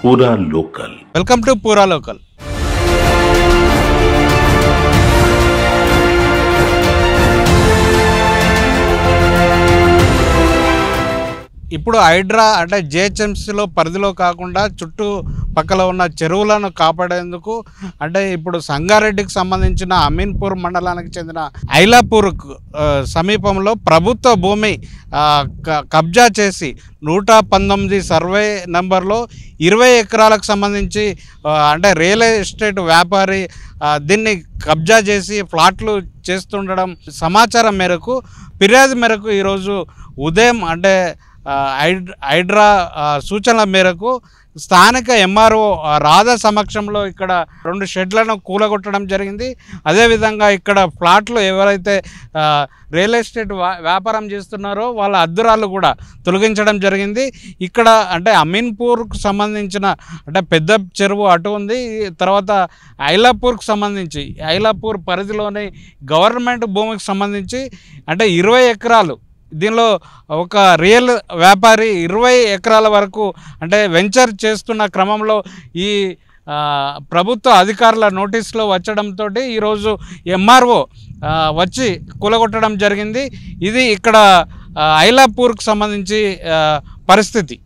పూరా local. Welcome to పూరా local. ఇప్పుడు హైడ్రా అంటే జిహెచ్ఎంసీలో పరిధిలో కాకుండా చుట్టూ పక్కల ఉన్న చెరువులను కాపాడేందుకు అంటే ఇప్పుడు సంగారెడ్డికి సంబంధించిన అమీన్పూర్ మండలానికి చెందిన ఐలాపూర్ సమీపంలో ప్రభుత్వ భూమి కబ్జా చేసి 119 సర్వే నెంబర్లో 20 ఎకరాలకు సంబంధించి అంటే రియల్ ఎస్టేట్ వ్యాపారి దీన్ని కబ్జా చేసి ఫ్లాట్లు చేస్తుండడం సమాచారం మేరకు ఫిర్యాదు మేరకు ఈరోజు ఉదయం అంటే హైడ్రా సూచనల మేరకు స్థానిక ఎంఆర్ఓ రాధా సమక్షంలో ఇక్కడ 2 షెడ్లను కూలగొట్టడం జరిగింది. అదేవిధంగా ఇక్కడ ఫ్లాట్లు ఎవరైతే రియల్ ఎస్టేట్ వ్యాపారం చేస్తున్నారో వాళ్ళ అద్దురాలు కూడా తొలగించడం జరిగింది. ఇక్కడ అంటే అమీన్పూర్కు సంబంధించిన అంటే పెద్ద చెరువు అటు ఉంది, తర్వాత ఐలాపూర్కు సంబంధించి ఐలాపూర్ పరిధిలోని గవర్నమెంట్ భూమికి సంబంధించి అంటే 20 ఎకరాలు దీనిలో ఒక రియల్ వ్యాపారి 20 ఎకరాల వరకు అంటే వెంచర్ చేస్తున్న క్రమంలో ఈ ప్రభుత్వ అధికారుల నోటీసులో వచ్చడంతో ఈరోజు ఎంఆర్ఓ వచ్చి కూలగొట్టడం జరిగింది. ఇది ఇక్కడ ఐలాపూర్కు సంబంధించి పరిస్థితి.